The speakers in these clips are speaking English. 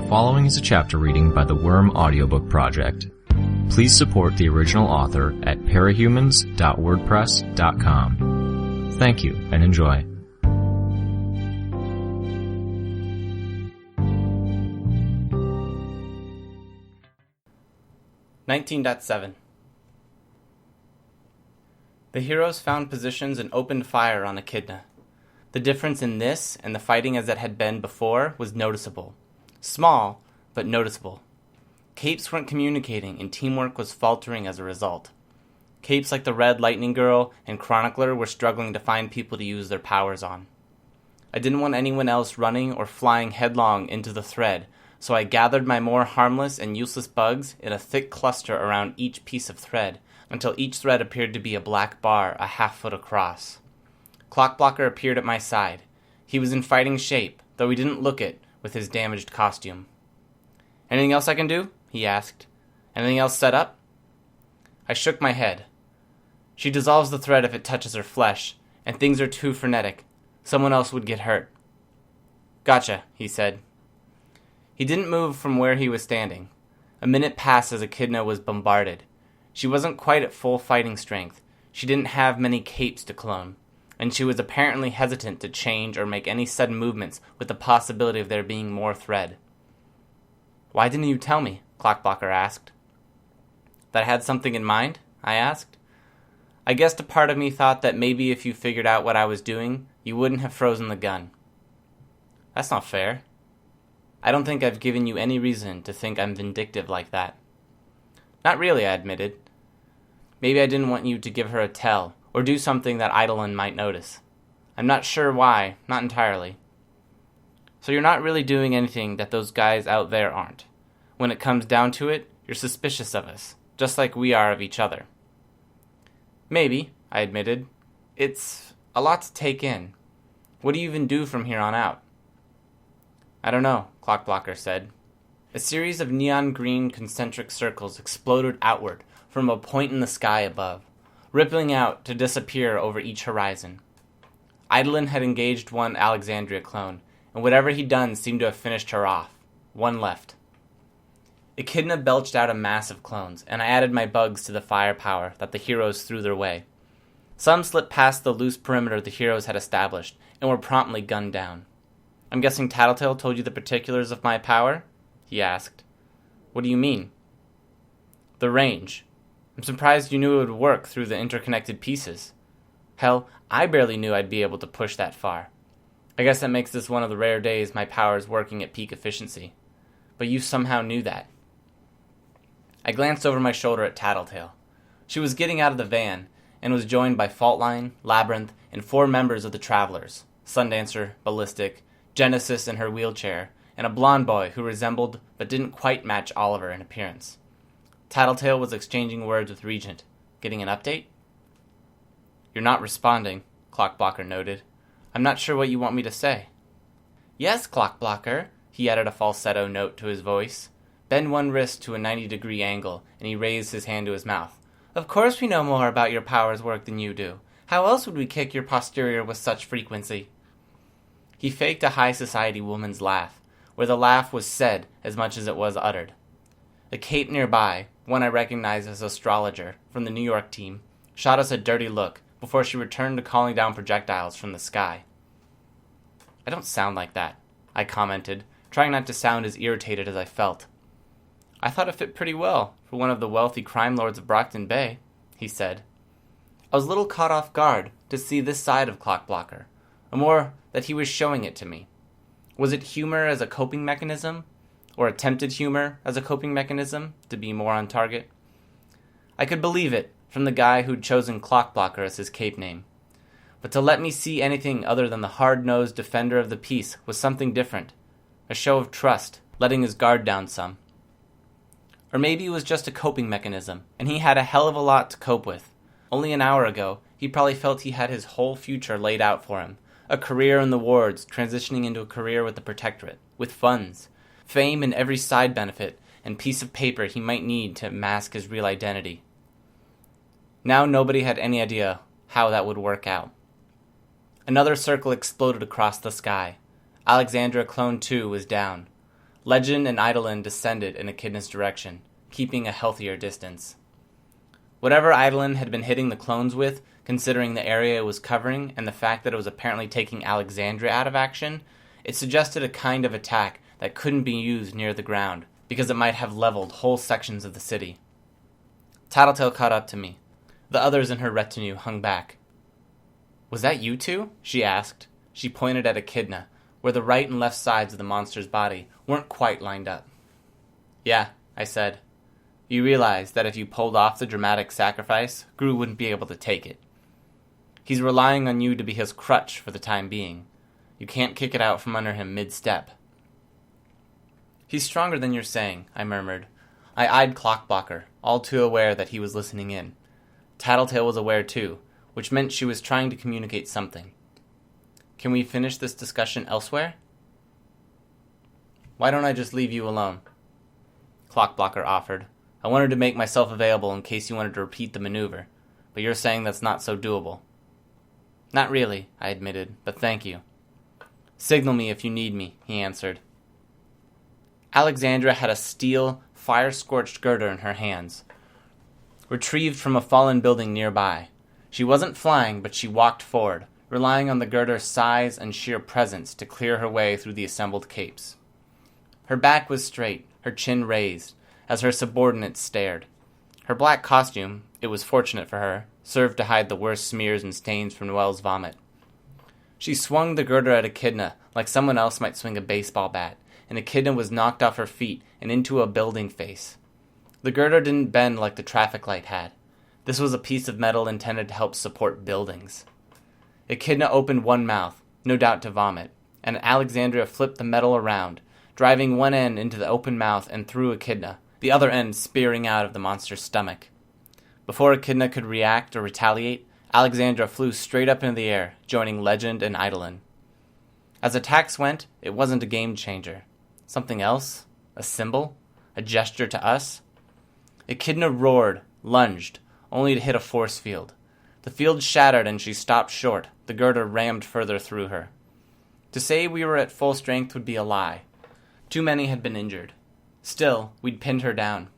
following is a chapter reading by the Worm Audiobook Project. Please support the original author at parahumans.wordpress.com. Thank you and enjoy. .7 The heroes found positions and opened fire on Echidna. The difference in this and the fighting as it had been before was noticeable. Small, but noticeable. Capes weren't communicating, and teamwork was faltering as a result. Capes like the Red Lightning Girl and Chronicler were struggling to find people to use their powers on. I didn't want anyone else running or flying headlong into the thread, so I gathered my more harmless and useless bugs in a thick cluster around each piece of thread, until each thread appeared to be a black bar a half-foot across. Clockblocker appeared at my side. He was in fighting shape, though he didn't look it with his damaged costume. "Anything else I can do?" he asked. "Anything else set up?" I shook my head. "She dissolves the thread if it touches her flesh, and things are too frenetic. Someone else would get hurt." "Gotcha," he said. He didn't move from where he was standing. A minute passed as Echidna was bombarded. She wasn't quite at full fighting strength. She didn't have many capes to clone, and she was apparently hesitant to change or make any sudden movements with the possibility of there being more thread. "Why didn't you tell me?" Clockblocker asked. "That I had something in mind?" I asked. "I guessed a part of me thought that maybe if you figured out what I was doing, you wouldn't have frozen the gun." "That's not fair." "I don't think I've given you any reason to think I'm vindictive like that." "Not really," I admitted. "Maybe I didn't want you to give her a tell, or do something that Eidolon might notice. I'm not sure why, not entirely." "So you're not really doing anything that those guys out there aren't. When it comes down to it, you're suspicious of us, just like we are of each other." "Maybe," I admitted. "It's a lot to take in. What do you even do from here on out?" "I don't know," Clockblocker said. A series of neon green concentric circles exploded outward from a point in the sky above, rippling out to disappear over each horizon. Eidolon had engaged one Alexandria clone, and whatever he'd done seemed to have finished her off. One left. Echidna belched out a mass of clones, and I added my bugs to the firepower that the heroes threw their way. Some slipped past the loose perimeter the heroes had established, and were promptly gunned down. "I'm guessing Tattletale told you the particulars of my power?" he asked. "What do you mean?" "The range. I'm surprised you knew it would work through the interconnected pieces. Hell, I barely knew I'd be able to push that far. I guess that makes this one of the rare days my power is working at peak efficiency. But you somehow knew that." I glanced over my shoulder at Tattletale. She was getting out of the van, and was joined by Faultline, Labyrinth, and 4 members of the Travelers: Sundancer, Ballistic, Genesis in her wheelchair, and a blonde boy who resembled but didn't quite match Oliver in appearance. Tattletale was exchanging words with Regent. "Getting an update?" "You're not responding," Clockblocker noted. "I'm not sure what you want me to say." "Yes, Clockblocker," he added a falsetto note to his voice. Bend one wrist to a 90-degree angle, and he raised his hand to his mouth. "Of course we know more about your powers work than you do. How else would we kick your posterior with such frequency?" He faked a high society woman's laugh, where the laugh was said as much as it was uttered. A cape nearby, one I recognized as Astrologer from the New York team, shot us a dirty look before she returned to calling down projectiles from the sky. "I don't sound like that," I commented, trying not to sound as irritated as I felt. "I thought it fit pretty well for one of the wealthy crime lords of Brockton Bay," he said. I was a little caught off guard to see this side of Clockblocker, or more that he was showing it to me. Was it humor as a coping mechanism, or attempted humor as a coping mechanism, to be more on target? I could believe it from the guy who'd chosen Clockblocker as his cape name. But to let me see anything other than the hard-nosed defender of the peace was something different, a show of trust, letting his guard down some. Or maybe it was just a coping mechanism, and he had a hell of a lot to cope with. Only an hour ago, he probably felt he had his whole future laid out for him. A career in the wards, transitioning into a career with the Protectorate, with funds, fame and every side benefit, and piece of paper he might need to mask his real identity. Now nobody had any idea how that would work out. Another circle exploded across the sky. Alexandra Clone 2 was down. Legend and Eidolon descended in Echidna's direction, keeping a healthier distance. Whatever Eidolon had been hitting the clones with, considering the area it was covering and the fact that it was apparently taking Alexandria out of action, it suggested a kind of attack that couldn't be used near the ground, because it might have leveled whole sections of the city. Tattletale caught up to me. The others in her retinue hung back. "Was that you two?" she asked. She pointed at Echidna, where the right and left sides of the monster's body weren't quite lined up. "Yeah," I said. "You realize that if you pulled off the dramatic sacrifice, Gru wouldn't be able to take it. He's relying on you to be his crutch for the time being. You can't kick it out from under him mid-step." "He's stronger than you're saying," I murmured. I eyed Clockblocker, all too aware that he was listening in. Tattletale was aware too, which meant she was trying to communicate something. "Can we finish this discussion elsewhere?" "Why don't I just leave you alone?" Clockblocker offered. "I wanted to make myself available in case you wanted to repeat the maneuver, but you're saying that's not so doable." "Not really," I admitted, "but thank you." "Signal me if you need me," he answered. Alexandra had a steel, fire-scorched girder in her hands, retrieved from a fallen building nearby. She wasn't flying, but she walked forward, relying on the girder's size and sheer presence to clear her way through the assembled capes. Her back was straight, her chin raised, as her subordinates stared. Her black costume, it was fortunate for her, served to hide the worst smears and stains from Noelle's vomit. She swung the girder at Echidna like someone else might swing a baseball bat, and Echidna was knocked off her feet and into a building face. The girder didn't bend like the traffic light had. This was a piece of metal intended to help support buildings. Echidna opened one mouth, no doubt to vomit, and Alexandria flipped the metal around, driving one end into the open mouth and through Echidna, the other end spearing out of the monster's stomach. Before Echidna could react or retaliate, Alexandra flew straight up into the air, joining Legend and Eidolon. As attacks went, it wasn't a game changer. Something else? A symbol? A gesture to us? Echidna roared, lunged, only to hit a force field. The field shattered and she stopped short, the girder rammed further through her. To say we were at full strength would be a lie. Too many had been injured. Still, we'd pinned her down.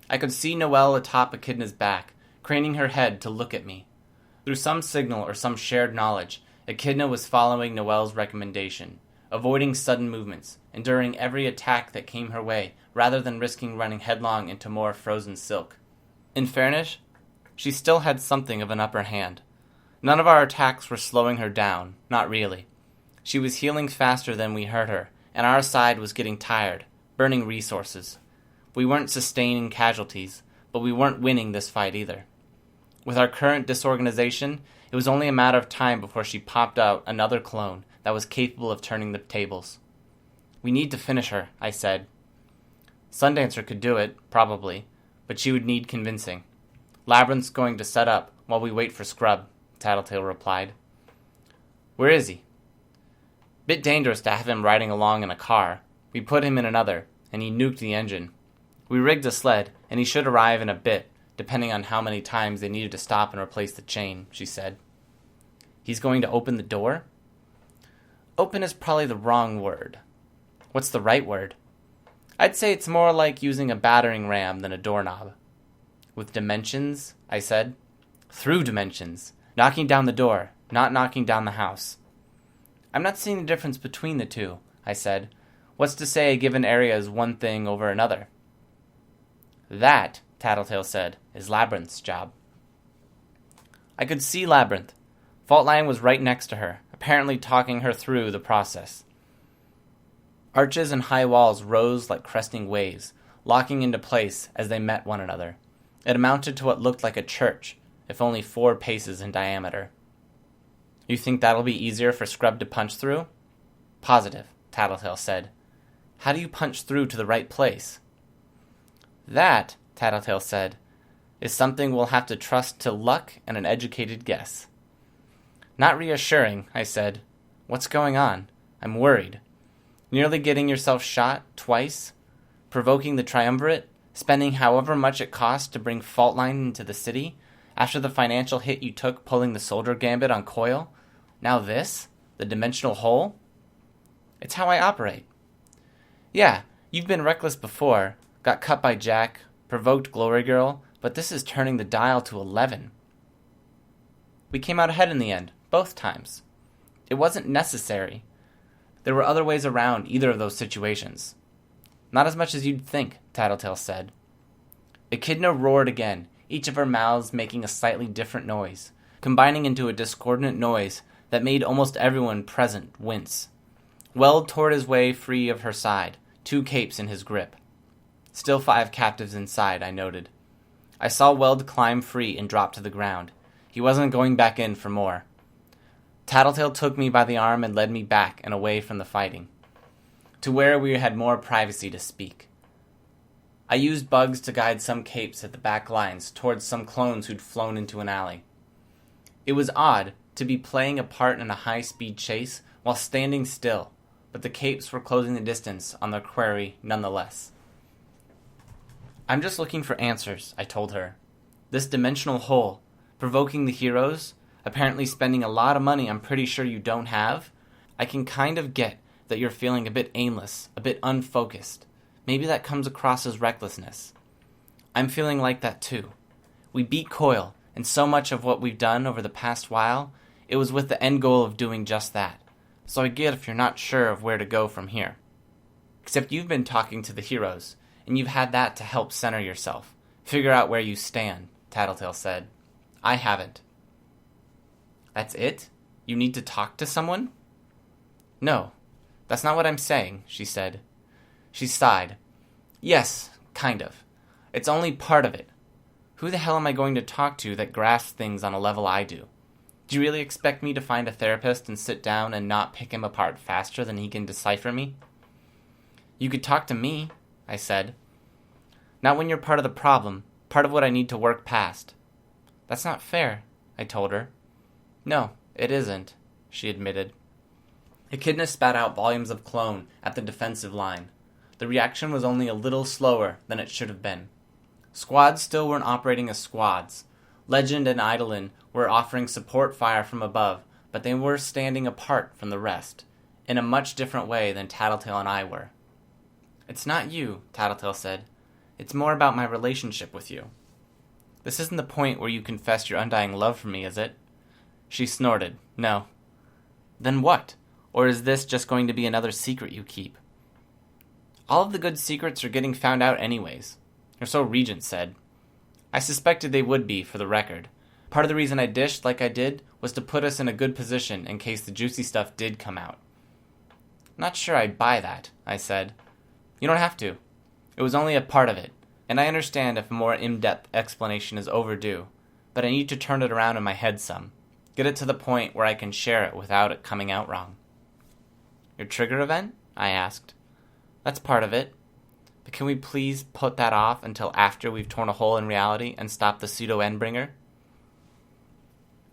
I could see Noelle atop Echidna's back, craning her head to look at me. Through some signal or some shared knowledge, Echidna was following Noelle's recommendation, avoiding sudden movements, enduring every attack that came her way, rather than risking running headlong into more frozen silk. In fairness, she still had something of an upper hand. None of our attacks were slowing her down, not really. She was healing faster than we hurt her, and our side was getting tired, burning resources. We weren't sustaining casualties, but we weren't winning this fight either. With our current disorganization, it was only a matter of time before she popped out another clone that was capable of turning the tables. "We need to finish her," I said. "Sundancer could do it, probably, but she would need convincing. Labyrinth's going to set up while we wait for Scrub," Tattletale replied. "Where is he?" "Bit dangerous to have him riding along in a car. We put him in another, and he nuked the engine. We rigged a sled, and he should arrive in a bit, depending on how many times they needed to stop and replace the chain," she said. "He's going to open the door?" "Open is probably the wrong word." "What's the right word?" "I'd say it's more like using a battering ram than a doorknob." "With dimensions?" I said. "Through dimensions. Knocking down the door, not knocking down the house." "I'm not seeing the difference between the two," I said. "What's to say a given area is one thing over another?" "That," Tattletale said, "is Labyrinth's job." I could see Labyrinth. Faultline was right next to her, apparently talking her through the process. Arches and high walls rose like cresting waves, locking into place as they met one another. It amounted to what looked like a church, if only 4 paces in diameter. "You think that'll be easier for Scrub to punch through?" "Positive," Tattletale said. "How do you punch through to the right place?" "That," Tattletale said, "is something we'll have to trust to luck and an educated guess." "Not reassuring," I said. "What's going on? I'm worried. Nearly getting yourself shot twice? Provoking the triumvirate? Spending however much it cost to bring Faultline into the city? After the financial hit you took pulling the soldier gambit on Coil? Now this? The dimensional hole?" "It's how I operate." "Yeah, You've been reckless before, got cut by Jack, provoked Glory Girl, but this is turning the dial to 11. We came out ahead in the end, both times. It wasn't necessary. There were other ways around either of those situations. Not as much as you'd think, Tattletale said. Echidna roared again, each of her mouths making a slightly different noise, combining into a discordant noise that made almost everyone present wince. Weld tore his way free of her side, 2 capes in his grip. Still 5 captives inside, I noted. I saw Weld climb free and drop to the ground. He wasn't going back in for more. Tattletale took me by the arm and led me back and away from the fighting, to where we had more privacy to speak. I used bugs to guide some capes at the back lines towards some clones who'd flown into an alley. It was odd to be playing a part in a high-speed chase while standing still, but the capes were closing the distance on their quarry nonetheless. I'm just looking for answers, I told her. This dimensional hole, provoking the heroes, apparently spending a lot of money I'm pretty sure you don't have, I can kind of get that you're feeling a bit aimless, a bit unfocused. Maybe that comes across as recklessness. I'm feeling like that too. We beat Coil, and so much of what we've done over the past while, it was with the end goal of doing just that. So I get if you're not sure of where to go from here. Except you've been talking to the heroes, and you've had that to help center yourself. Figure out where you stand, Tattletale said. I haven't. That's it? You need to talk to someone? No, that's not what I'm saying, she said. She sighed. Yes, kind of. It's only part of it. Who the hell am I going to talk to that grasps things on a level I do? Do you really expect me to find a therapist and sit down and not pick him apart faster than he can decipher me? You could talk to me, I said. Not when you're part of the problem, part of what I need to work past. That's not fair, I told her. No, it isn't, she admitted. Echidna spat out volumes of clone at the defensive line. The reaction was only a little slower than it should have been. Squads still weren't operating as squads. Legend and Eidolon were offering support fire from above, but they were standing apart from the rest, in a much different way than Tattletale and I were. It's not you, Tattletale said. It's more about my relationship with you. This isn't the point where you confess your undying love for me, is it? She snorted. No. Then what? Or is this just going to be another secret you keep? All of the good secrets are getting found out anyways, or so Regent said. I suspected they would be, for the record. Part of the reason I dished like I did was to put us in a good position in case the juicy stuff did come out. Not sure I buy that, I said. You don't have to. It was only a part of it, and I understand if a more in-depth explanation is overdue, but I need to turn it around in my head some. Get it to the point where I can share it without it coming out wrong. Your trigger event? I asked. That's part of it. But can we please put that off until after we've torn a hole in reality and stopped the pseudo-endbringer?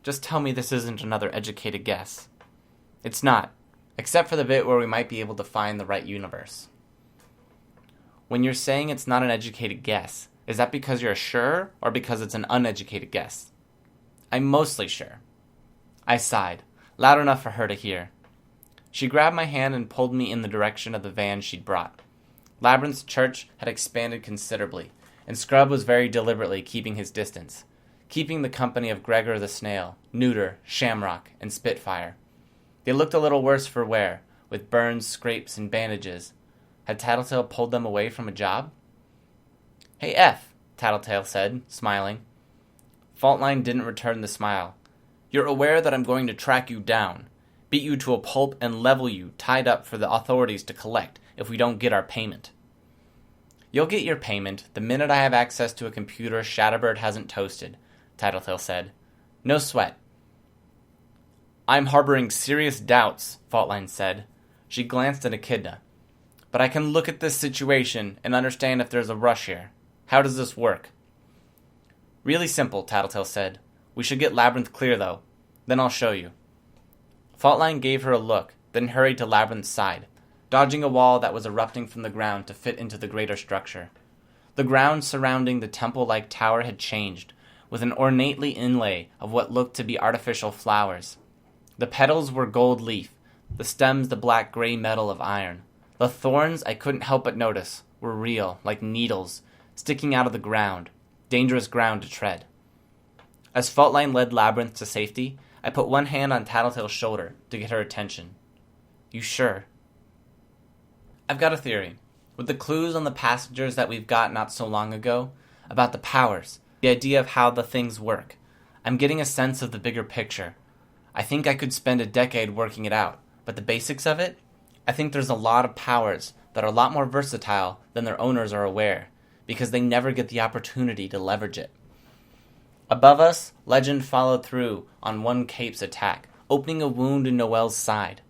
Just tell me this isn't another educated guess. It's not, except for the bit where we might be able to find the right universe. When you're saying it's not an educated guess, is that because you're sure or because it's an uneducated guess? I'm mostly sure. I sighed, loud enough for her to hear. She grabbed my hand and pulled me in the direction of the van she'd brought. Labyrinth's church had expanded considerably, and Scrub was very deliberately keeping his distance, keeping the company of Gregor the Snail, Neuter, Shamrock, and Spitfire. They looked a little worse for wear, with burns, scrapes, and bandages. Had Tattletale pulled them away from a job? Hey, F, Tattletale said, smiling. Faultline didn't return the smile. You're aware that I'm going to track you down, beat you to a pulp, and level you, tied up for the authorities to collect if we don't get our payment. You'll get your payment the minute I have access to a computer Shatterbird hasn't toasted, Tattletale said. No sweat. I'm harboring serious doubts, Faultline said. She glanced at Echidna. But I can look at this situation and understand if there's a rush here. How does this work? Really simple, Tattletale said. We should get Labyrinth clear, though. Then I'll show you. Faultline gave her a look, then hurried to Labyrinth's side, dodging a wall that was erupting from the ground to fit into the greater structure. The ground surrounding the temple-like tower had changed, with an ornately inlay of what looked to be artificial flowers. The petals were gold leaf, the stems the black-gray metal of iron. The thorns I couldn't help but notice were real, like needles, sticking out of the ground, dangerous ground to tread. As Faultline led Labyrinth to safety, I put one hand on Tattletale's shoulder to get her attention. You sure? I've got a theory. With the clues on the passengers that we've got not so long ago, about the powers, the idea of how the things work, I'm getting a sense of the bigger picture. I think I could spend a decade working it out, but the basics of it? I think there's a lot of powers that are a lot more versatile than their owners are aware, because they never get the opportunity to leverage it. Above us, Legend followed through on one Cape's attack, opening a wound in Noelle's side.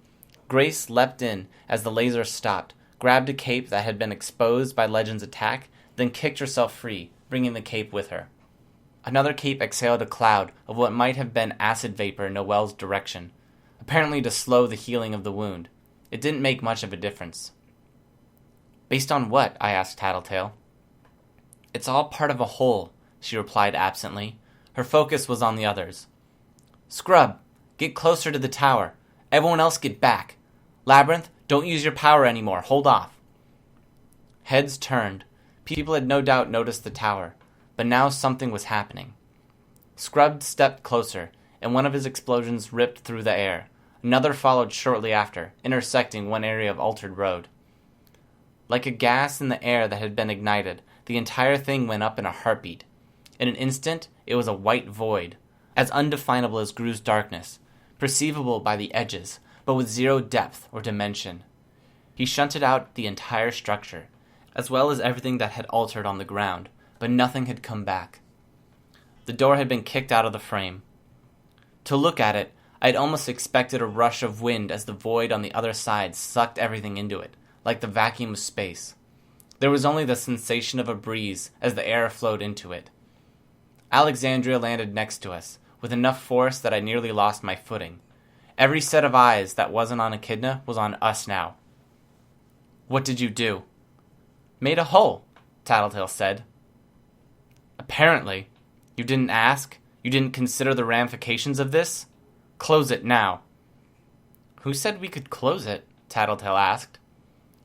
Grace leapt in as the laser stopped, grabbed a Cape that had been exposed by Legend's attack, then kicked herself free, bringing the Cape with her. Another Cape exhaled a cloud of what might have been acid vapor in Noelle's direction, apparently to slow the healing of the wound. It didn't make much of a difference. Based on what? I asked Tattletale. It's all part of a whole, she replied absently. Her focus was on the others. Scrub, get closer to the tower. Everyone else get back. Labyrinth, don't use your power anymore. Hold off. Heads turned. People had no doubt noticed the tower, but now something was happening. Scrub stepped closer, and one of his explosions ripped through the air. Another followed shortly after, intersecting one area of altered road. Like a gas in the air that had been ignited, the entire thing went up in a heartbeat. In an instant, it was a white void, as undefinable as Gru's darkness, perceivable by the edges, but with zero depth or dimension. He shunted out the entire structure, as well as everything that had altered on the ground, but nothing had come back. The door had been kicked out of the frame. To look at it, I had almost expected a rush of wind as the void on the other side sucked everything into it, like the vacuum of space. There was only the sensation of a breeze as the air flowed into it. Alexandria landed next to us, with enough force that I nearly lost my footing. Every set of eyes that wasn't on Echidna was on us now. What did you do? Made a hole, Tattletale said. Apparently. You didn't ask? You didn't consider the ramifications of this? Close it now. Who said we could close it? Tattletale asked.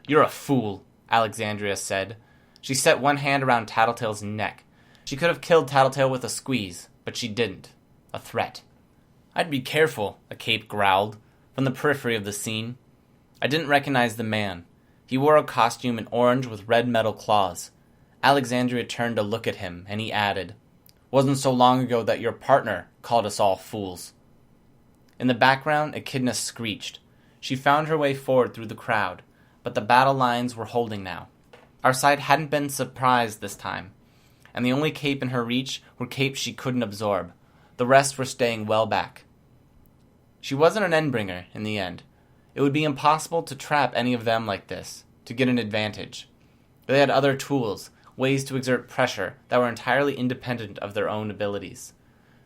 You're a fool, Alexandria said. She set one hand around Tattletale's neck. She could have killed Tattletale with a squeeze, but she didn't. A threat. I'd be careful, a Cape growled, from the periphery of the scene. I didn't recognize the man. He wore a costume in orange with red metal claws. Alexandria turned to look at him, and he added, Wasn't so long ago that your partner called us all fools. In the background, Echidna screeched. She found her way forward through the crowd, but the battle lines were holding now. Our side hadn't been surprised this time, and the only Cape in her reach were Capes she couldn't absorb. The rest were staying well back. She wasn't an Endbringer in the end. It would be impossible to trap any of them like this, to get an advantage. They had other tools, ways to exert pressure that were entirely independent of their own abilities.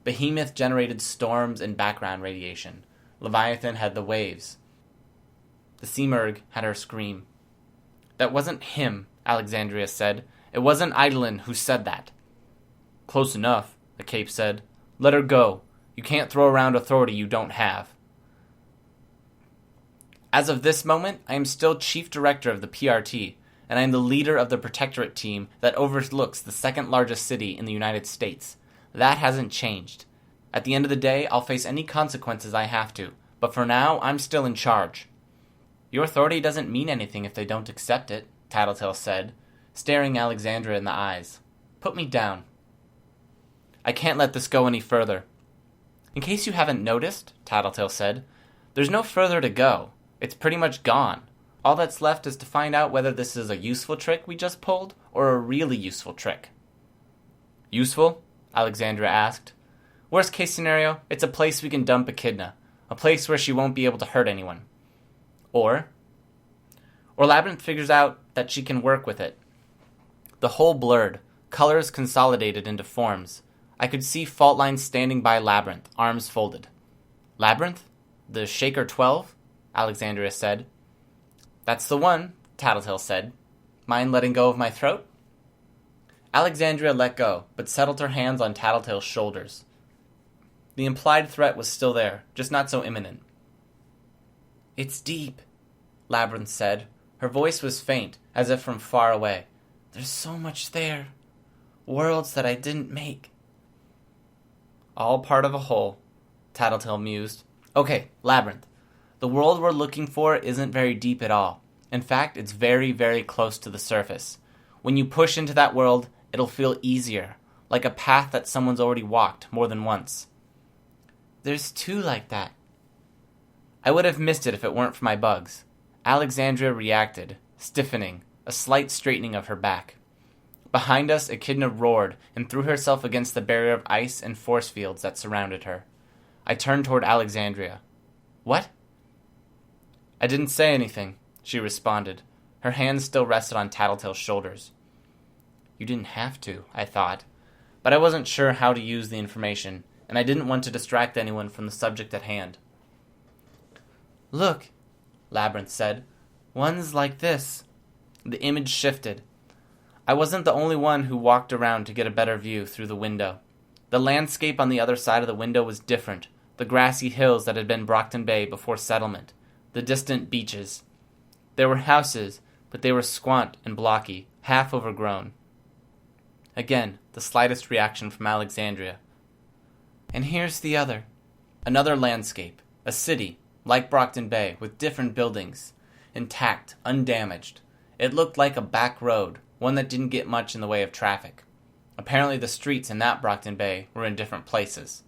Behemoth generated storms and background radiation. Leviathan had the waves. The Seamerg had her scream. That wasn't him, Alexandria said. It wasn't Eidolon who said that. Close enough, the Cape said. Let her go. You can't throw around authority you don't have. As of this moment, I am still Chief Director of the PRT, and I am the leader of the Protectorate team that overlooks the second largest city in the United States. That hasn't changed. At the end of the day, I'll face any consequences I have to, but for now, I'm still in charge. Your authority doesn't mean anything if they don't accept it, Tattletale said, staring Alexandria in the eyes. Put me down. I can't let this go any further. In case you haven't noticed, Tattletale said, there's no further to go. It's pretty much gone. All that's left is to find out whether this is a useful trick we just pulled, or a really useful trick. Useful? Alexandria asked. Worst case scenario, it's a place we can dump Echidna. A place where she won't be able to hurt anyone. Or Labyrinth figures out that she can work with it. The whole blurred, colors consolidated into forms. I could see Faultline standing by Labyrinth, arms folded. Labyrinth? The Shaker 12? Alexandria said. That's the one, Tattletale said. Mind letting go of my throat? Alexandria let go, but settled her hands on Tattletale's shoulders. The implied threat was still there, just not so imminent. It's deep, Labyrinth said, Her voice was faint, as if from far away. There's so much there. Worlds that I didn't make. All part of a whole, Tattletale mused. Okay, Labyrinth. The world we're looking for isn't very deep at all. In fact, it's very, very close to the surface. When you push into that world, it'll feel easier, like a path that someone's already walked more than once. There's two like that. I would have missed it if it weren't for my bugs. Alexandria reacted, stiffening, a slight straightening of her back. Behind us, Echidna roared and threw herself against the barrier of ice and force fields that surrounded her. I turned toward Alexandria. What? I didn't say anything, she responded. Her hands still rested on Tattletale's shoulders. You didn't have to, I thought. But I wasn't sure how to use the information, and I didn't want to distract anyone from the subject at hand. Look, Labyrinth said. One's like this. The image shifted. I wasn't the only one who walked around to get a better view through the window. The landscape on the other side of the window was different. The grassy hills that had been Brockton Bay before settlement. The distant beaches. There were houses, but they were squat and blocky, half overgrown. Again, the slightest reaction from Alexandria. And here's the other. Another landscape. A city, like Brockton Bay, with different buildings. Intact, undamaged. It looked like a back road, one that didn't get much in the way of traffic. Apparently the streets in that Brockton Bay were in different places.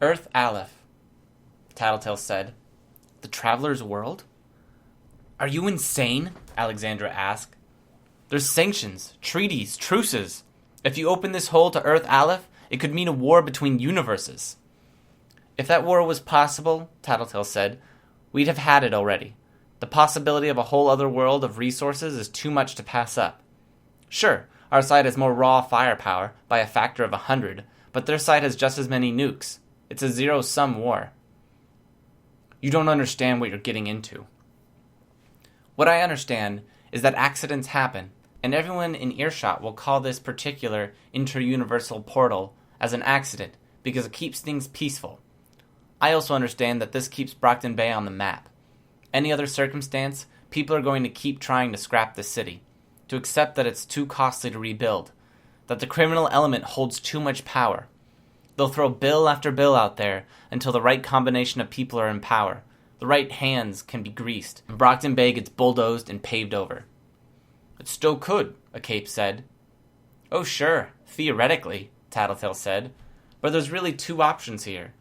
Earth Aleph, Tattletale said. The Traveler's World? Are you insane? Alexandra asked. There's sanctions, treaties, truces. If you open this hole to Earth Aleph, it could mean a war between universes. If that war was possible, Tattletale said, we'd have had it already. The possibility of a whole other world of resources is too much to pass up. Sure, our side has more raw firepower, by a factor of 100, but their side has just as many nukes. It's a zero-sum war. You don't understand what you're getting into. What I understand is that accidents happen, and everyone in earshot will call this particular inter-universal portal as an accident because it keeps things peaceful. I also understand that this keeps Brockton Bay on the map. Any other circumstance, people are going to keep trying to scrap the city, to accept that it's too costly to rebuild, that the criminal element holds too much power. They'll throw bill after bill out there until the right combination of people are in power, the right hands can be greased, and Brockton Bay gets bulldozed and paved over. It still could, a cape said. Oh sure, theoretically, Tattletale said, but there's really two options here.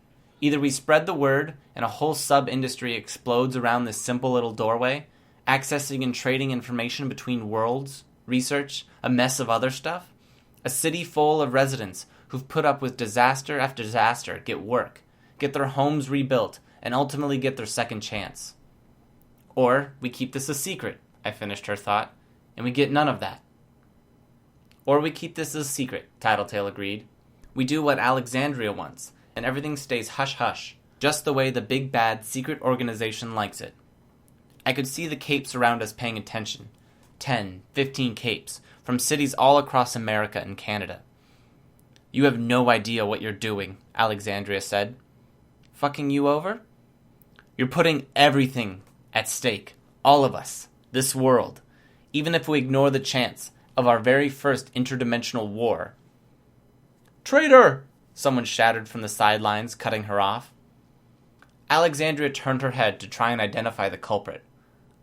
Either we spread the word and a whole sub-industry explodes around this simple little doorway, accessing and trading information between worlds, research, a mess of other stuff. A city full of residents who've put up with disaster after disaster get work, get their homes rebuilt, and ultimately get their second chance. Or we keep this a secret, I finished her thought, and we get none of that. Or we keep this a secret, Tattletale agreed. We do what Alexandria wants, and everything stays hush-hush, just the way the big bad secret organization likes it. I could see the capes around us paying attention. 10, 15 capes, from cities all across America and Canada. You have no idea what you're doing, Alexandria said. Fucking you over? You're putting everything at stake. All of us. This world. Even if we ignore the chance of our very first interdimensional war. Traitor! Someone shouted from the sidelines, cutting her off. Alexandria turned her head to try and identify the culprit.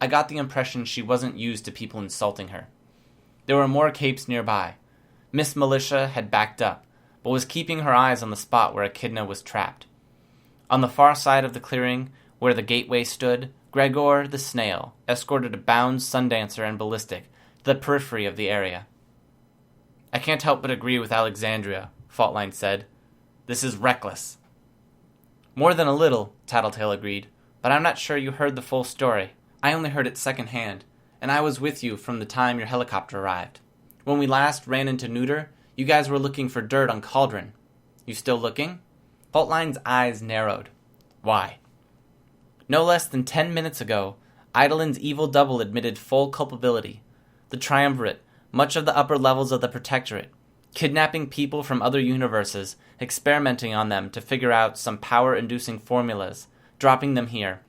I got the impression she wasn't used to people insulting her. There were more capes nearby. Miss Militia had backed up, but was keeping her eyes on the spot where Echidna was trapped. On the far side of the clearing, where the gateway stood, Gregor the Snail escorted a bound Sundancer and Ballistic to the periphery of the area. I can't help but agree with Alexandria, Faultline said. This is reckless. More than a little, Tattletale agreed, but I'm not sure you heard the full story. I only heard it secondhand, and I was with you from the time your helicopter arrived. When we last ran into Neuter, you guys were looking for dirt on Cauldron. You still looking? Faultline's eyes narrowed. Why? No less than 10 minutes ago, Eidolon's evil double admitted full culpability. The Triumvirate, much of the upper levels of the Protectorate, kidnapping people from other universes, experimenting on them to figure out some power-inducing formulas, dropping them here.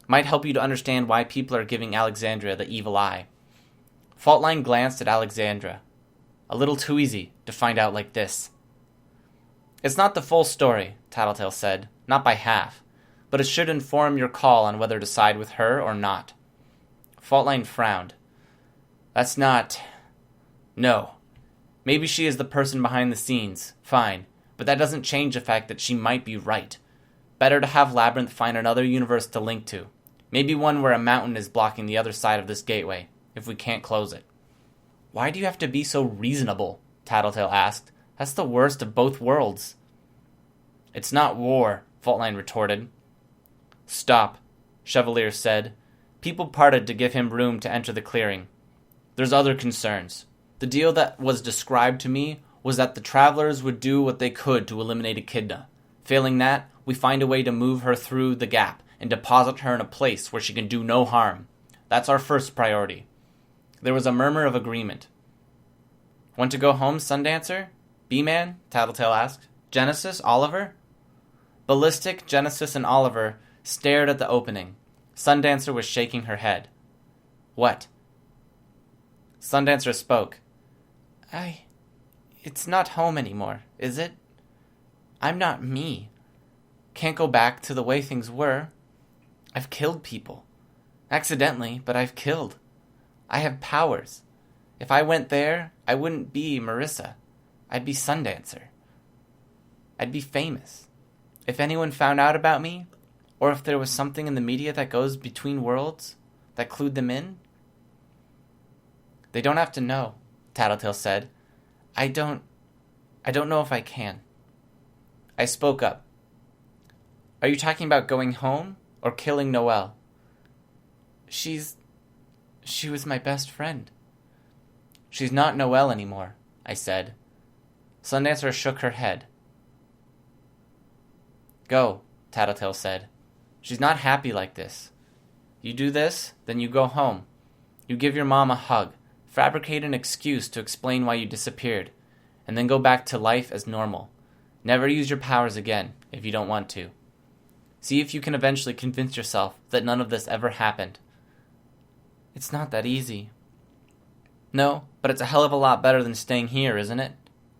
Might help you to understand why people are giving Alexandria the evil eye. Faultline glanced at Alexandra. A little too easy to find out like this. It's not the full story, Tattletale said, not by half, but it should inform your call on whether to side with her or not. Faultline frowned. That's not... No. Maybe she is the person behind the scenes, fine, but that doesn't change the fact that she might be right. Better to have Labyrinth find another universe to link to. Maybe one where a mountain is blocking the other side of this gateway, if we can't close it. Why do you have to be so reasonable? Tattletale asked. That's the worst of both worlds. It's not war, Faultline retorted. Stop, Chevalier said. People parted to give him room to enter the clearing. There's other concerns. The deal that was described to me was that the travelers would do what they could to eliminate Echidna. Failing that, we find a way to move her through the gap and deposit her in a place where she can do no harm. That's our first priority. There was a murmur of agreement. Want to go home, Sundancer? B-Man? Tattletale asked. Genesis? Oliver? Ballistic, Genesis, and Oliver stared at the opening. Sundancer was shaking her head. What? Sundancer spoke. It's not home anymore, is it? I'm not me. Can't go back to the way things were. I've killed people. Accidentally, but I've killed. I have powers. If I went there, I wouldn't be Marissa. I'd be Sundancer. I'd be famous. If anyone found out about me, or if there was something in the media that goes between worlds, that clued them in. They don't have to know, Tattletale said. I don't know if I can. I spoke up. Are you talking about going home or killing Noelle? She was my best friend. She's not Noelle anymore, I said. Sundancer shook her head. Go, Tattletale said. She's not happy like this. You do this, then you go home. You give your mom a hug, fabricate an excuse to explain why you disappeared, and then go back to life as normal. Never use your powers again, if you don't want to. See if you can eventually convince yourself that none of this ever happened. It's not that easy. No, but it's a hell of a lot better than staying here, isn't it?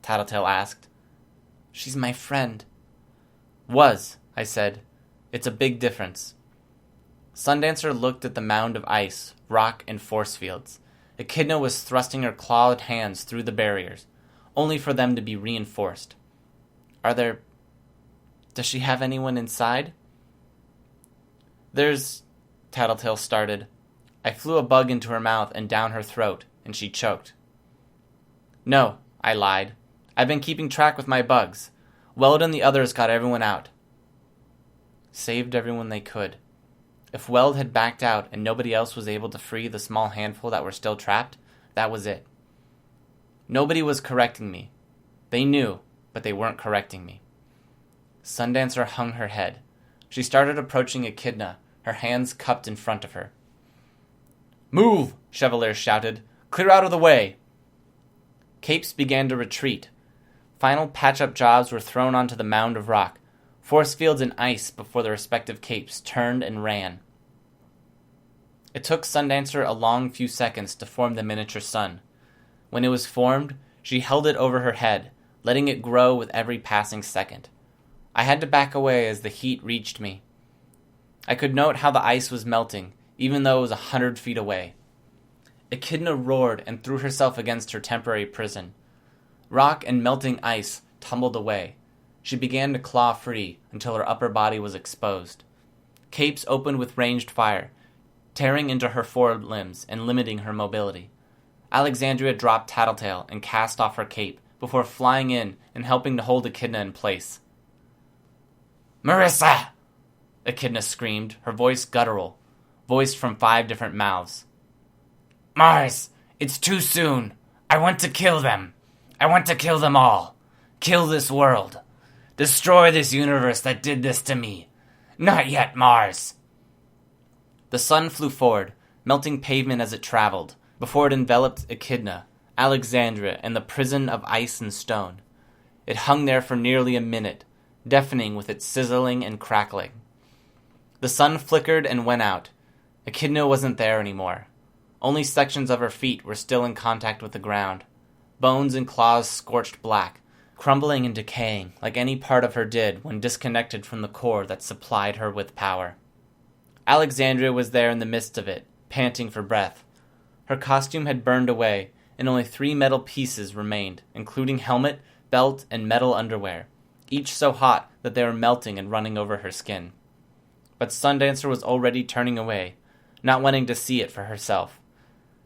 Tattletale asked. She's my friend. Was, I said. It's a big difference. Sundancer looked at the mound of ice, rock, and force fields. Echidna was thrusting her clawed hands through the barriers, only for them to be reinforced. Does she have anyone inside? Tattletale started. I flew a bug into her mouth and down her throat, and she choked. No, I lied. I've been keeping track with my bugs. Weld and the others got everyone out. Saved everyone they could. If Weld had backed out and nobody else was able to free the small handful that were still trapped, that was it. Nobody was correcting me. They knew, but they weren't correcting me. Sundancer hung her head. She started approaching Echidna, her hands cupped in front of her. Move, Chevalier shouted. Clear out of the way. Capes began to retreat. Final patch-up jobs were thrown onto the mound of rock, force fields and ice before the respective capes turned and ran. It took Sundancer a long few seconds to form the miniature sun. When it was formed, she held it over her head, letting it grow with every passing second. I had to back away as the heat reached me. I could note how the ice was melting, even though it was 100 feet away. Echidna roared and threw herself against her temporary prison. Rock and melting ice tumbled away. She began to claw free until her upper body was exposed. Capes opened with ranged fire, tearing into her forward limbs and limiting her mobility. Alexandria dropped Tattletale and cast off her cape before flying in and helping to hold Echidna in place. Marissa! Echidna screamed, her voice guttural, voiced from 5 different mouths. Mars, it's too soon. I want to kill them. I want to kill them all. Kill this world. Destroy this universe that did this to me. Not yet, Mars. The sun flew forward, melting pavement as it traveled, before it enveloped Echidna, Alexandria, and the prison of ice and stone. It hung there for nearly a minute, deafening with its sizzling and crackling. The sun flickered and went out. Echidna wasn't there anymore. Only sections of her feet were still in contact with the ground. Bones and claws scorched black, crumbling and decaying like any part of her did when disconnected from the core that supplied her with power. Alexandria was there in the midst of it, panting for breath. Her costume had burned away, and only 3 metal pieces remained, including helmet, belt, and metal underwear, each so hot that they were melting and running over her skin. But Sundancer was already turning away, not wanting to see it for herself.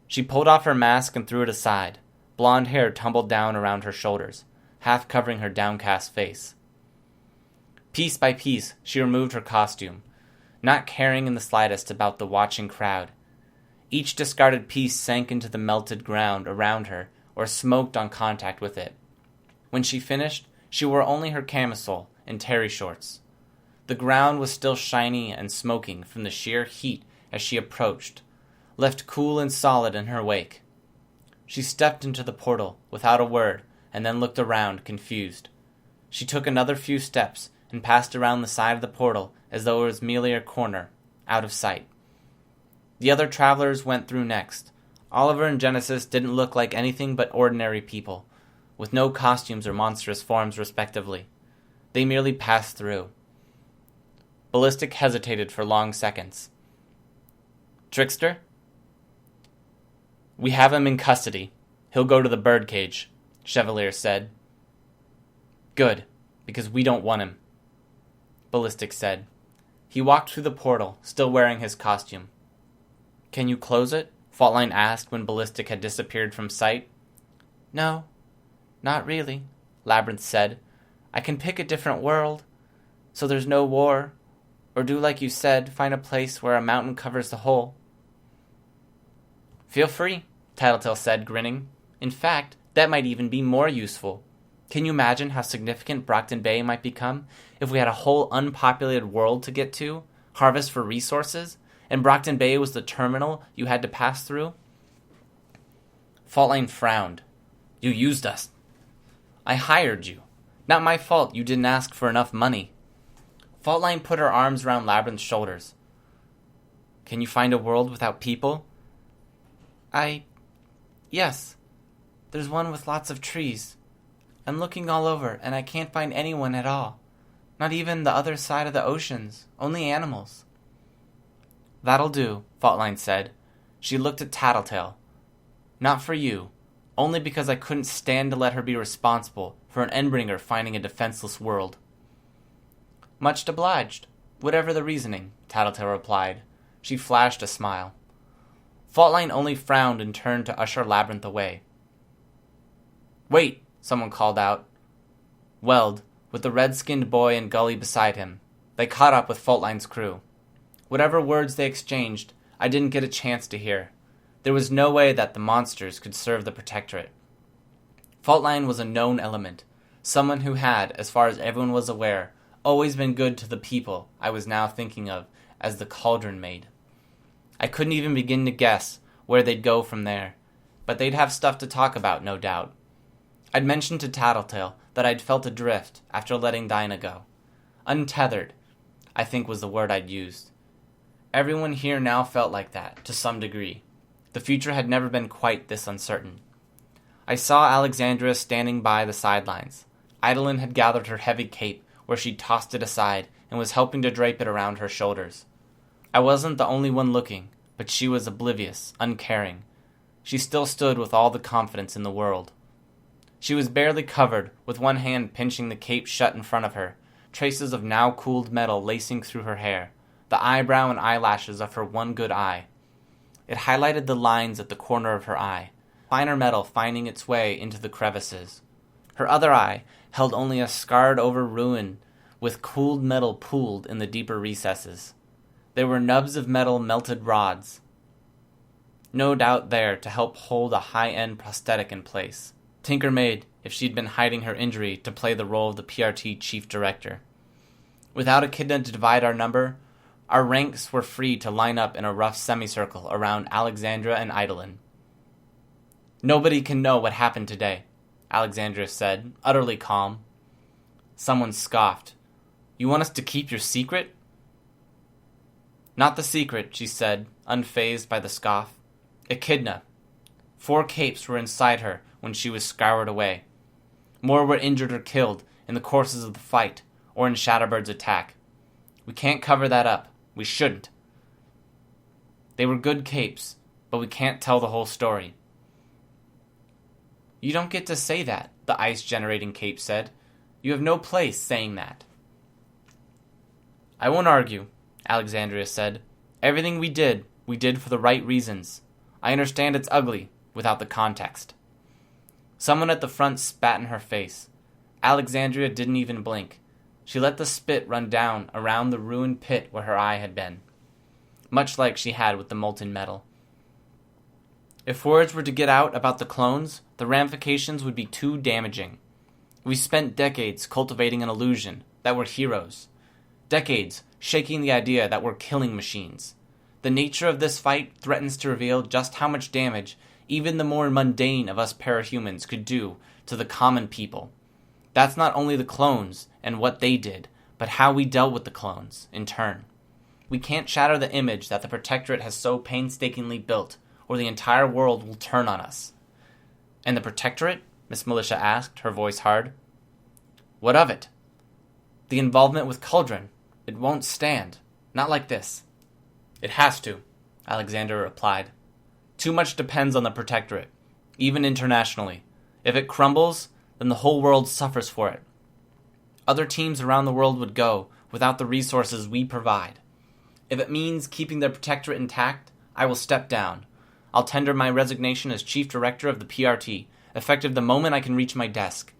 She pulled off her mask and threw it aside. Blonde hair tumbled down around her shoulders, half covering her downcast face. Piece by piece, she removed her costume, not caring in the slightest about the watching crowd. Each discarded piece sank into the melted ground around her or smoked on contact with it. When she finished, she wore only her camisole and terry shorts. The ground was still shiny and smoking from the sheer heat as she approached, left cool and solid in her wake. She stepped into the portal without a word and then looked around, confused. She took another few steps and passed around the side of the portal as though it was merely a corner, out of sight. The other travelers went through next. Oliver and Genesis didn't look like anything but ordinary people, with no costumes or monstrous forms respectively. They merely passed through. Ballistic hesitated for long seconds. "Trickster?" "We have him in custody. He'll go to the birdcage," Chevalier said. "Good, because we don't want him," Ballistic said. He walked through the portal, still wearing his costume. "Can you close it?" Faultline asked when Ballistic had disappeared from sight. "No, not really," Labyrinth said. "I can pick a different world, so there's no war, or do like you said, find a place where a mountain covers the whole." "Feel free," Tattletale said, grinning. "In fact, that might even be more useful. Can you imagine how significant Brockton Bay might become if we had a whole unpopulated world to get to, harvest for resources, and Brockton Bay was the terminal you had to pass through?" Faultline frowned. "You used us." "I hired you. Not my fault you didn't ask for enough money." Faultline put her arms around Labyrinth's shoulders. "Can you find a world without people?" Yes. There's one with lots of trees. I'm looking all over, and I can't find anyone at all. Not even the other side of the oceans. Only animals." "That'll do," Faultline said. She looked at Tattletale. "Not for you. Only because I couldn't stand to let her be responsible for an Endbringer finding a defenseless world." "Much obliged, whatever the reasoning," Tattletale replied. She flashed a smile. Faultline only frowned and turned to usher Labyrinth away. "Wait," someone called out. Weld, with the red-skinned boy and Gully beside him. They caught up with Faultline's crew. Whatever words they exchanged, I didn't get a chance to hear. There was no way that the monsters could serve the Protectorate. Faultline was a known element, someone who had, as far as everyone was aware, always been good to the people I was now thinking of as the Cauldron Maid. I couldn't even begin to guess where they'd go from there, but they'd have stuff to talk about, no doubt. I'd mentioned to Tattletale that I'd felt adrift after letting Dinah go. Untethered, I think was the word I'd used. Everyone here now felt like that, to some degree. The future had never been quite this uncertain. I saw Alexandria standing by the sidelines. Eidolon had gathered her heavy cape, where she'd tossed it aside, and was helping to drape it around her shoulders. I wasn't the only one looking, but she was oblivious, uncaring. She still stood with all the confidence in the world. She was barely covered, with one hand pinching the cape shut in front of her, traces of now-cooled metal lacing through her hair, the eyebrow and eyelashes of her one good eye. It highlighted the lines at the corner of her eye, finer metal finding its way into the crevices. Her other eye held only a scarred-over ruin with cooled metal pooled in the deeper recesses. There were nubs of metal melted rods, no doubt there to help hold a high-end prosthetic in place. Tinker made if she'd been hiding her injury to play the role of the PRT chief director. Without Echidna to divide our number, our ranks were free to line up in a rough semicircle around Alexandria and Eidolon. "Nobody can know what happened today," Alexandria said, utterly calm. Someone scoffed. "You want us to keep your secret?" Not the secret, she said, unfazed by the scoff. Echidna. 4 capes were inside her when she was scoured away. More were injured or killed in the courses of the fight, or in Shatterbird's attack. We can't cover that up. We shouldn't. They were good capes, but we can't tell the whole story. You don't get to say that, the ice-generating cape said. You have no place saying that. I won't argue, Alexandria said. Everything we did for the right reasons. I understand it's ugly without the context. Someone at the front spat in her face. Alexandria didn't even blink. She let the spit run down around the ruined pit where her eye had been, much like she had with the molten metal. If words were to get out about the clones, the ramifications would be too damaging. We spent decades cultivating an illusion that we're heroes. Decades shaking the idea that we're killing machines. The nature of this fight threatens to reveal just how much damage even the more mundane of us parahumans could do to the common people. That's not only the clones and what they did, but how we dealt with the clones, in turn. We can't shatter the image that the Protectorate has so painstakingly built, or the entire world will turn on us. And the Protectorate? Miss Militia asked, her voice hard. What of it? The involvement with Cauldron. It won't stand. Not like this. It has to, Alexander replied. Too much depends on the Protectorate, even internationally. If it crumbles, then the whole world suffers for it. Other teams around the world would go without the resources we provide. If it means keeping the Protectorate intact, I will step down. I'll tender my resignation as Chief Director of the PRT, effective the moment I can reach my desk.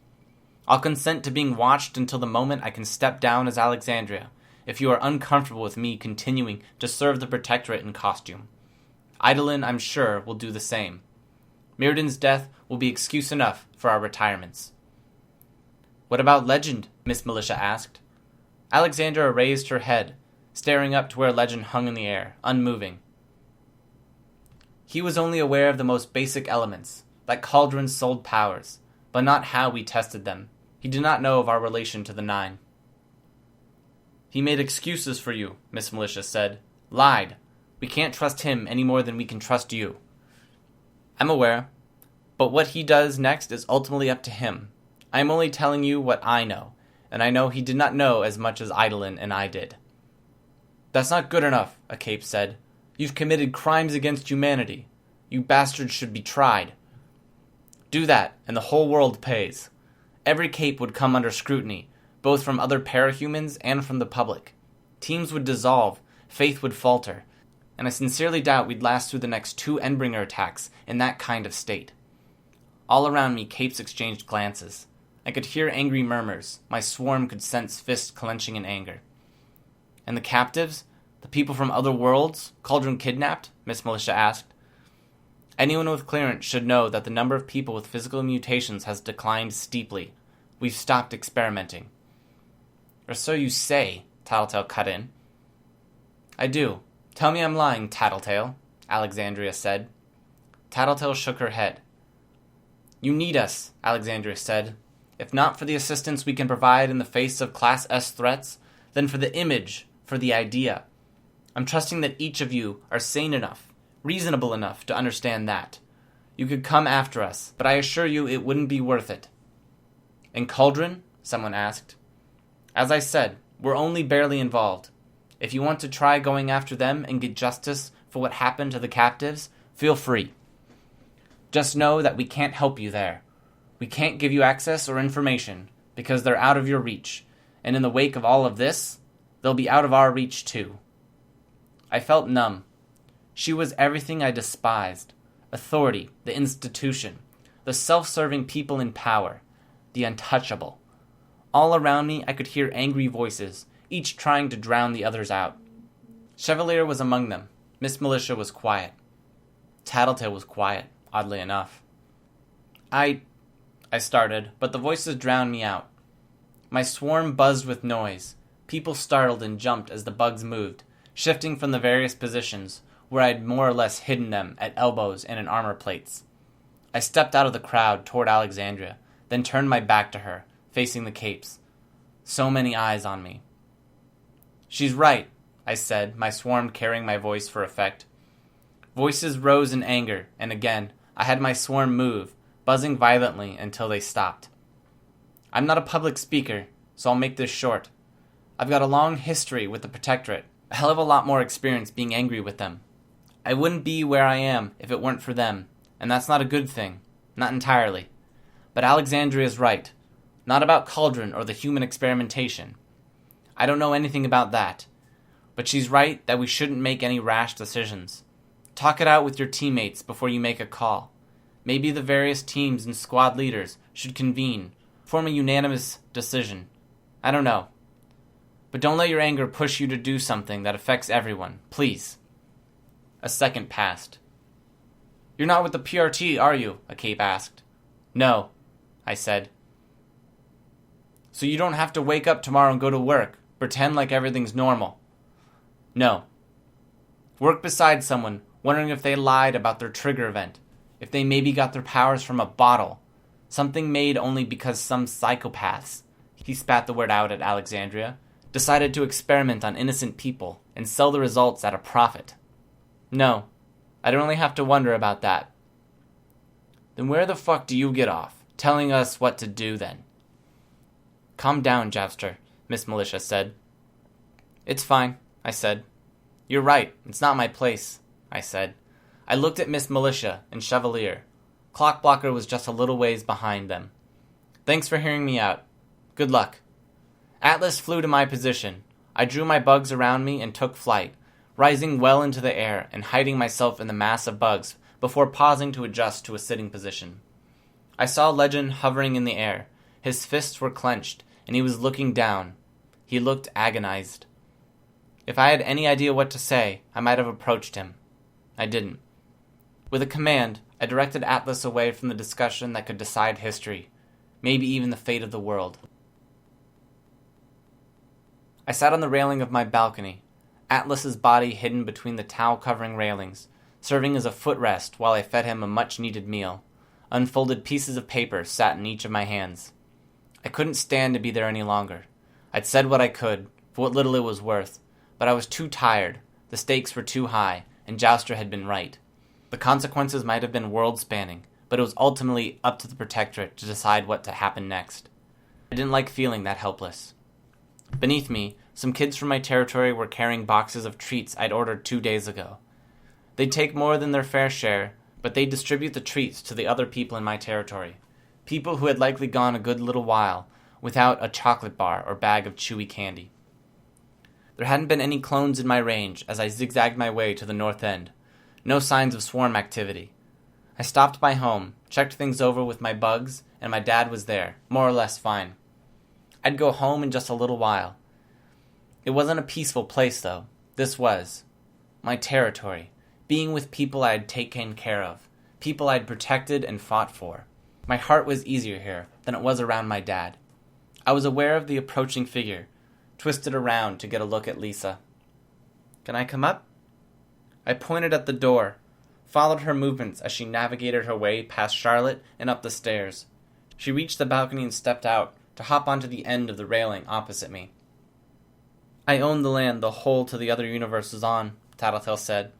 I'll consent to being watched until the moment I can step down as Alexandria, if you are uncomfortable with me continuing to serve the Protectorate in costume. Eidolon, I'm sure, will do the same. Mirrodin's death will be excuse enough for our retirements. What about Legend? Miss Militia asked. Alexandra raised her head, staring up to where Legend hung in the air, unmoving. He was only aware of the most basic elements, that Cauldron's sold powers, but not how we tested them. He did not know of our relation to the Nine. He made excuses for you, Miss Militia said. Lied. We can't trust him any more than we can trust you. I'm aware, but what he does next is ultimately up to him. I am only telling you what I know, and I know he did not know as much as Eidolon and I did. That's not good enough, a cape said. You've committed crimes against humanity. You bastards should be tried. Do that, and the whole world pays. Every cape would come under scrutiny, both from other parahumans and from the public. Teams would dissolve, faith would falter, and I sincerely doubt we'd last through the next 2 Endbringer attacks in that kind of state. All around me, capes exchanged glances. I could hear angry murmurs. My swarm could sense fists clenching in anger. And the captives? The people from other worlds? Cauldron kidnapped? Miss Militia asked. Anyone with clearance should know that the number of people with physical mutations has declined steeply. We've stopped experimenting. Or so you say, Tattletale cut in. I do. Tell me I'm lying, Tattletale, Alexandria said. Tattletale shook her head. You need us, Alexandria said. If not for the assistance we can provide in the face of Class S threats, then for the image, for the idea. I'm trusting that each of you are sane enough, reasonable enough to understand that. You could come after us, but I assure you it wouldn't be worth it. And Cauldron? Someone asked. As I said, we're only barely involved. If you want to try going after them and get justice for what happened to the captives, feel free. Just know that we can't help you there. We can't give you access or information, because they're out of your reach, and in the wake of all of this, they'll be out of our reach too. I felt numb. She was everything I despised. Authority, the institution, the self-serving people in power, the untouchable. All around me I could hear angry voices, each trying to drown the others out. Chevalier was among them. Miss Militia was quiet. Tattletale was quiet, oddly enough. I started, but the voices drowned me out. My swarm buzzed with noise. People startled and jumped as the bugs moved, shifting from the various positions, where I'd more or less hidden them at elbows and in armor plates. I stepped out of the crowd toward Alexandria, then turned my back to her, facing the capes. So many eyes on me. She's right, I said, my swarm carrying my voice for effect. Voices rose in anger, and again, I had my swarm move, buzzing violently until they stopped. I'm not a public speaker, so I'll make this short. I've got a long history with the Protectorate, a hell of a lot more experience being angry with them. I wouldn't be where I am if it weren't for them, and that's not a good thing, not entirely. But Alexandria's right, not about Cauldron or the human experimentation. I don't know anything about that, but she's right that we shouldn't make any rash decisions. Talk it out with your teammates before you make a call. Maybe the various teams and squad leaders should convene, form a unanimous decision. I don't know. But don't let your anger push you to do something that affects everyone, please. A second passed. You're not with the PRT, are you? A cape asked. No, I said. So you don't have to wake up tomorrow and go to work, pretend like everything's normal. No. Work beside someone, wondering if they lied about their trigger event, if they maybe got their powers from a bottle, something made only because some psychopaths, he spat the word out at Alexandria, decided to experiment on innocent people and sell the results at a profit. No, I don't really have to wonder about that. Then where the fuck do you get off, telling us what to do then? Calm down, Javster, Miss Militia said. It's fine, I said. You're right, it's not my place, I said. I looked at Miss Militia and Chevalier. Clockblocker was just a little ways behind them. Thanks for hearing me out. Good luck. Atlas flew to my position. I drew my bugs around me and took flight, rising well into the air and hiding myself in the mass of bugs before pausing to adjust to a sitting position. I saw Legend hovering in the air. His fists were clenched, and he was looking down. He looked agonized. If I had any idea what to say, I might have approached him. I didn't. With a command, I directed Atlas away from the discussion that could decide history, maybe even the fate of the world. I sat on the railing of my balcony, Atlas's body hidden between the towel-covering railings, serving as a footrest while I fed him a much-needed meal. Unfolded pieces of paper sat in each of my hands. I couldn't stand to be there any longer. I'd said what I could, for what little it was worth, but I was too tired, the stakes were too high, and Jouster had been right. The consequences might have been world-spanning, but it was ultimately up to the Protectorate to decide what to happen next. I didn't like feeling that helpless. Beneath me, some kids from my territory were carrying boxes of treats I'd ordered 2 days ago. They'd take more than their fair share, but they'd distribute the treats to the other people in my territory, people who had likely gone a good little while without a chocolate bar or bag of chewy candy. There hadn't been any clones in my range as I zigzagged my way to the north end. No signs of swarm activity. I stopped by home, checked things over with my bugs, and my dad was there, more or less fine. I'd go home in just a little while. It wasn't a peaceful place, though. This was. My territory. Being with people I had taken care of. People I'd protected and fought for. My heart was easier here than it was around my dad. I was aware of the approaching figure, twisted around to get a look at Lisa. Can I come up? I pointed at the door, followed her movements as she navigated her way past Charlotte and up the stairs. She reached the balcony and stepped out to hop onto the end of the railing opposite me. I own the land the whole to the other universe is on, Tattletale said.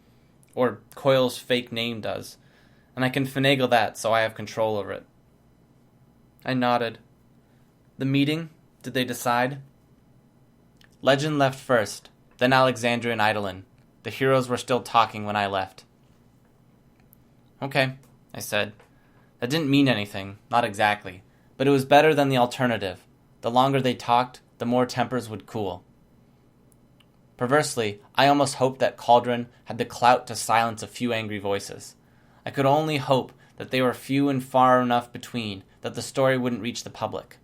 Or Coil's fake name does. And I can finagle that so I have control over it. I nodded. The meeting? Did they decide? Legend left first, then Alexandria and Eidolon. The heroes were still talking when I left. Okay, I said. That didn't mean anything, not exactly, but it was better than the alternative. The longer they talked, the more tempers would cool. Perversely, I almost hoped that Cauldron had the clout to silence a few angry voices. I could only hope that they were few and far enough between that the story wouldn't reach the public.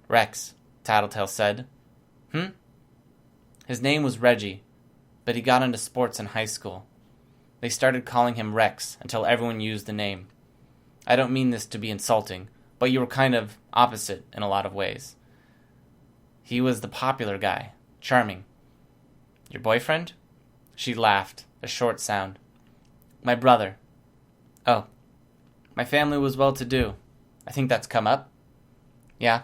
Rex, Tattletale said. His name was Reggie, but he got into sports in high school. They started calling him Rex until everyone used the name. I don't mean this to be insulting, but you were kind of opposite in a lot of ways. He was the popular guy, charming. Your boyfriend? She laughed, a short sound. My brother. Oh. My family was well-to-do. I think that's come up? Yeah.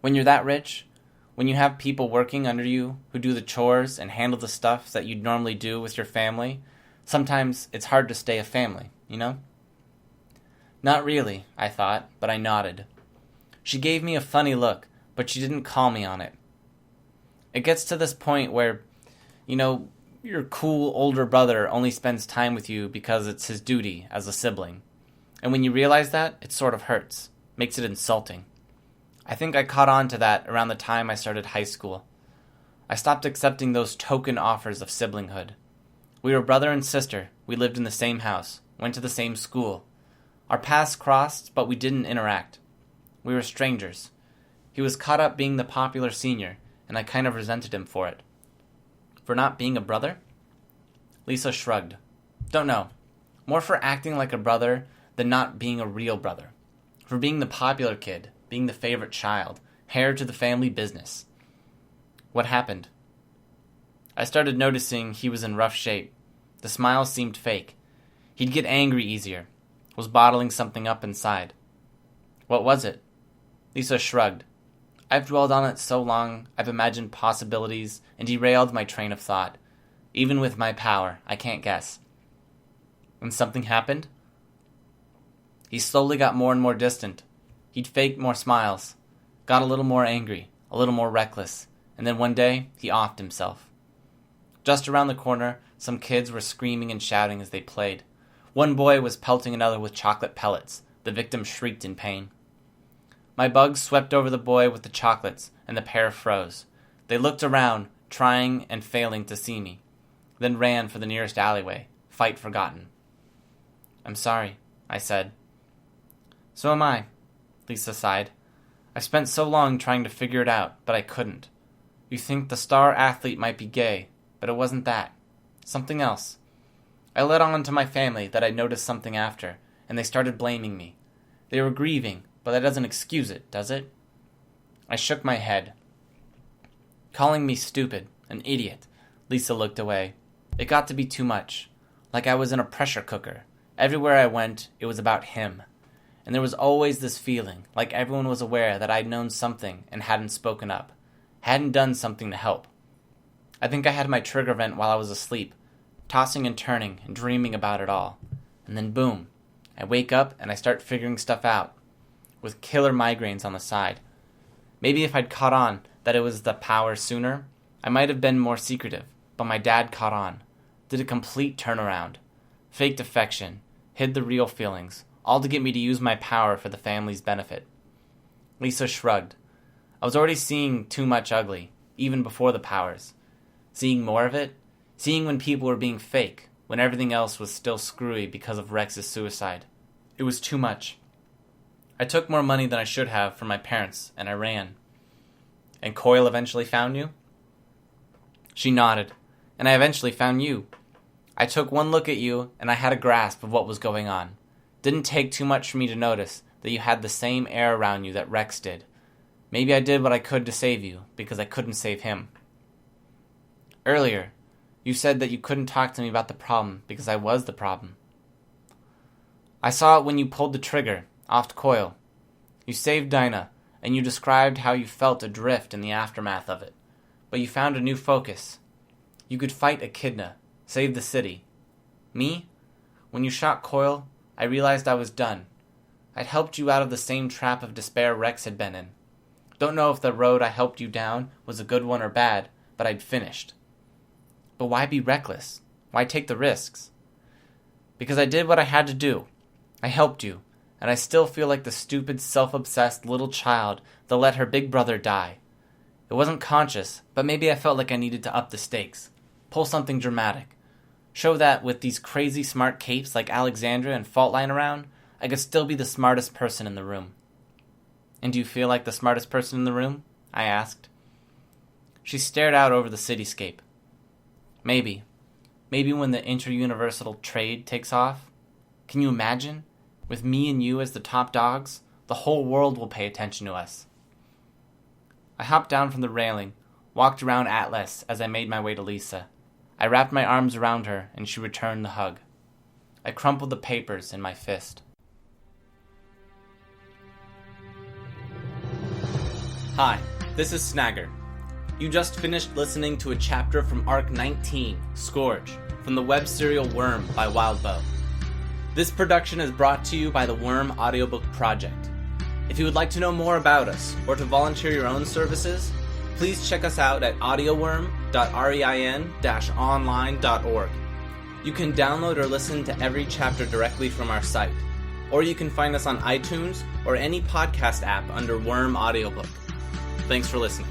When you're that rich, When you have people working under you who do the chores and handle the stuff that you'd normally do with your family, sometimes it's hard to stay a family, you know? Not really, I thought, but I nodded. She gave me a funny look, but she didn't call me on it. It gets to this point where, your cool older brother only spends time with you because it's his duty as a sibling. And when you realize that, it sort of hurts, makes it insulting. I think I caught on to that around the time I started high school. I stopped accepting those token offers of siblinghood. We were brother and sister, we lived in the same house, went to the same school. Our paths crossed, but we didn't interact. We were strangers. He was caught up being the popular senior, and I kind of resented him for it. For not being a brother? Lisa shrugged. Don't know. More for acting like a brother than not being a real brother. For being the popular kid, being the favorite child, heir to the family business. What happened? I started noticing he was in rough shape. The smile seemed fake. He'd get angry easier. Was bottling something up inside. What was it? Lisa shrugged. I've dwelled on it so long, I've imagined possibilities and derailed my train of thought. Even with my power, I can't guess. And something happened? He slowly got more and more distant. He'd faked more smiles, got a little more angry, a little more reckless, and then one day, he offed himself. Just around the corner, some kids were screaming and shouting as they played. One boy was pelting another with chocolate pellets. The victim shrieked in pain. My bugs swept over the boy with the chocolates, and the pair froze. They looked around, trying and failing to see me, then ran for the nearest alleyway, fight forgotten. I'm sorry, I said. So am I, Lisa sighed. I've spent so long trying to figure it out, but I couldn't. You think the star athlete might be gay, but it wasn't that. Something else. I let on to my family that I'd noticed something after, and they started blaming me. They were grieving, but that doesn't excuse it, does it? I shook my head. Calling me stupid, an idiot. Lisa looked away. It got to be too much. Like I was in a pressure cooker. Everywhere I went, it was about him. And there was always this feeling, like everyone was aware that I'd known something and hadn't spoken up. Hadn't done something to help. I think I had my trigger event while I was asleep, tossing and turning and dreaming about it all. And then boom, I wake up and I start figuring stuff out, with killer migraines on the side. Maybe if I'd caught on that it was the power sooner, I might have been more secretive, but my dad caught on. Did a complete turnaround. Faked affection, hid the real feelings, all to get me to use my power for the family's benefit. Lisa shrugged. I was already seeing too much ugly, even before the powers. Seeing more of it, seeing when people were being fake, when everything else was still screwy because of Rex's suicide. It was too much. I took more money than I should have from my parents, and I ran. And Coyle eventually found you? She nodded. And I eventually found you. I took one look at you, and I had a grasp of what was going on. Didn't take too much for me to notice that you had the same air around you that Rex did. Maybe I did what I could to save you, because I couldn't save him. Earlier, you said that you couldn't talk to me about the problem because I was the problem. I saw it when you pulled the trigger, off Coyle. You saved Dinah, and you described how you felt adrift in the aftermath of it. But you found a new focus. You could fight Echidna, save the city. Me? When you shot Coyle, I realized I was done. I'd helped you out of the same trap of despair Rex had been in. Don't know if the road I helped you down was a good one or bad, but I'd finished. But why be reckless? Why take the risks? Because I did what I had to do. I helped you, and I still feel like the stupid, self-obsessed little child that let her big brother die. It wasn't conscious, but maybe I felt like I needed to up the stakes. Pull something dramatic. Show that with these crazy smart capes like Alexandra and Faultline around, I could still be the smartest person in the room. And do you feel like the smartest person in the room? I asked. She stared out over the cityscape. Maybe. Maybe when the inter-universal trade takes off. Can you imagine? With me and you as the top dogs, the whole world will pay attention to us. I hopped down from the railing, walked around Atlas as I made my way to Lisa. I wrapped my arms around her, and she returned the hug. I crumpled the papers in my fist. Hi, this is Snagger, You just finished listening to a chapter from Arc 19, Scourge, from the web serial Worm by Wildbow. This production is brought to you by the Worm Audiobook Project. If you would like to know more about us, or to volunteer your own services, please check us out at audioworm.rein-online.org. You can download or listen to every chapter directly from our site, or you can find us on iTunes or any podcast app under Worm Audiobook. Thanks for listening.